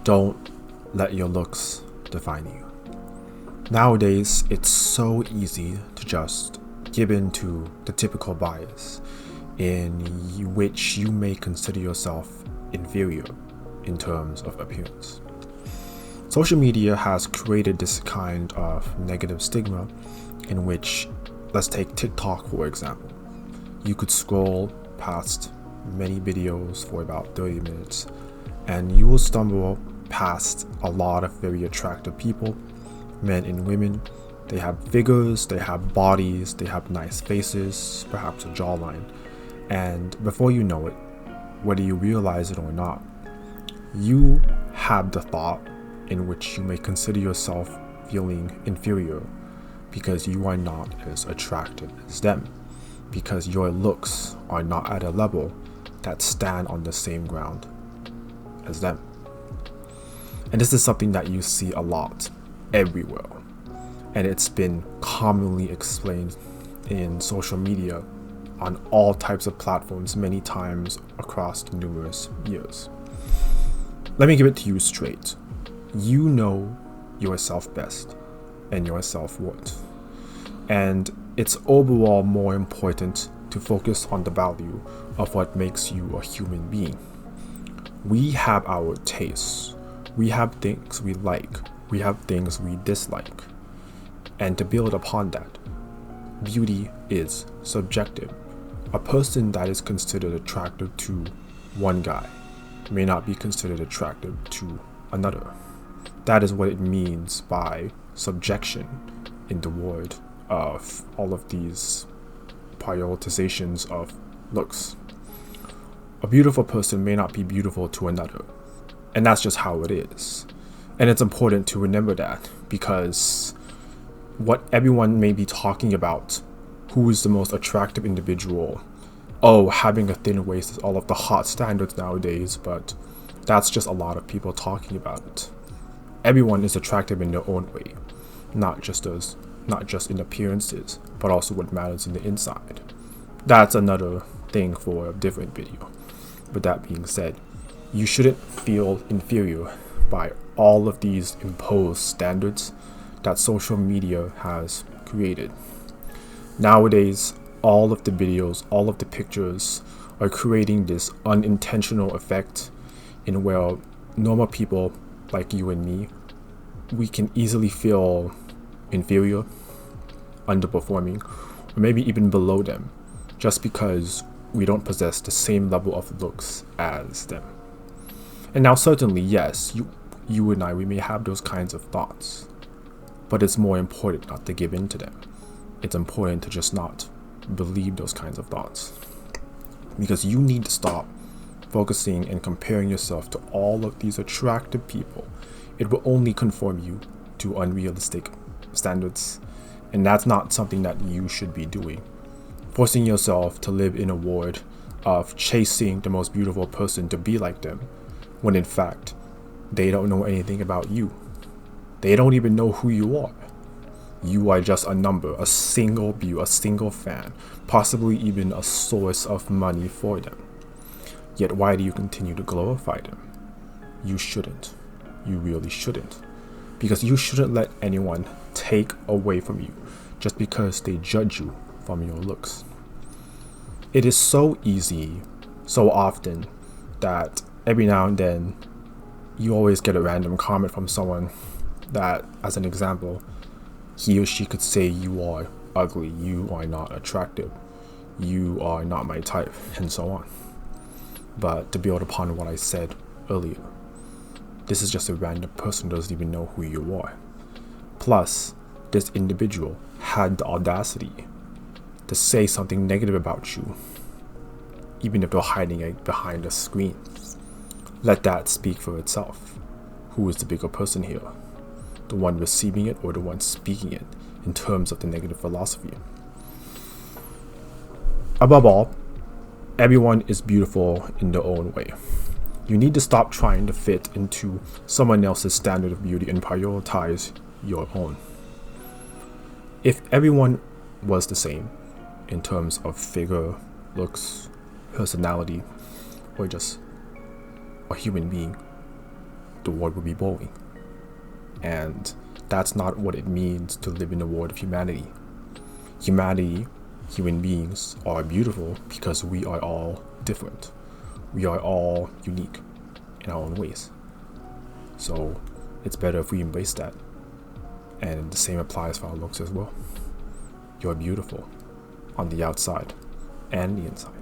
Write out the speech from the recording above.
Don't let your looks define you. Nowadays, it's so easy to just give in to the typical bias in which you may consider yourself inferior in terms of appearance. Social media has created this kind of negative stigma in which, let's take TikTok for example. You could scroll past many videos for about 30 minutes and you will stumble past a lot of very attractive people, men and women. They have figures, they have bodies, they have nice faces, perhaps a jawline. And before you know it, whether you realize it or not, you have the thought in which you may consider yourself feeling inferior because you are not as attractive as them, because your looks are not at a level that stand on the same ground as them. And this is something that you see a lot everywhere, and it's been commonly explained in social media on all types of platforms many times across numerous years. Let me give it to you straight. You know yourself best and your self-worth, and it's overall more important to focus on the value of what makes you a human being. We have our tastes. We have things we like, we have things we dislike. And to build upon that, beauty is subjective. A person that is considered attractive to one guy may not be considered attractive to another. That is what it means by subjection in the word of all of these prioritizations of looks. A beautiful person may not be beautiful to another. And that's just how it is. And it's important to remember that, because what everyone may be talking about, who is the most attractive individual, having a thin waist is all of the hot standards nowadays, but that's just a lot of people talking about it. Everyone is attractive in their own way, not just in appearances, but also what matters in the inside. That's another thing for a different video. With that being said, you shouldn't feel inferior by all of these imposed standards that social media has created. Nowadays, all of the videos, all of the pictures are creating this unintentional effect in where normal people like you and me, we can easily feel inferior, underperforming, or maybe even below them, just because we don't possess the same level of looks as them. And now certainly, yes, you and I, we may have those kinds of thoughts, but it's more important not to give in to them. It's important to just not believe those kinds of thoughts, because you need to stop focusing and comparing yourself to all of these attractive people. It will only conform you to unrealistic standards, and that's not something that you should be doing. Forcing yourself to live in a world of chasing the most beautiful person to be like them, when in fact, they don't know anything about you. They don't even know who you are. You are just a number, a single view, a single fan, possibly even a source of money for them. Yet why do you continue to glorify them? You shouldn't. You really shouldn't. Because you shouldn't let anyone take away from you just because they judge you from your looks. It is so easy, so often, that every now and then you always get a random comment from someone that, as an example, he or she could say you are ugly, you are not attractive, you are not my type, and so on. But to build upon what I said earlier, this is just a random person who doesn't even know who you are. Plus, this individual had the audacity to say something negative about you, even if they're hiding it behind a screen. Let that speak for itself. Who is the bigger person here? The one receiving it or the one speaking it in terms of the negative philosophy? Above all, everyone is beautiful in their own way. You need to stop trying to fit into someone else's standard of beauty and prioritize your own. If everyone was the same in terms of figure, looks, personality, or just a human being, the world would be boring. And that's not what it means to live in a world of humanity. Human beings are beautiful because we are all different. We are all unique in our own ways. So it's better if we embrace that. And the same applies for our looks as well. You're beautiful on the outside and the inside.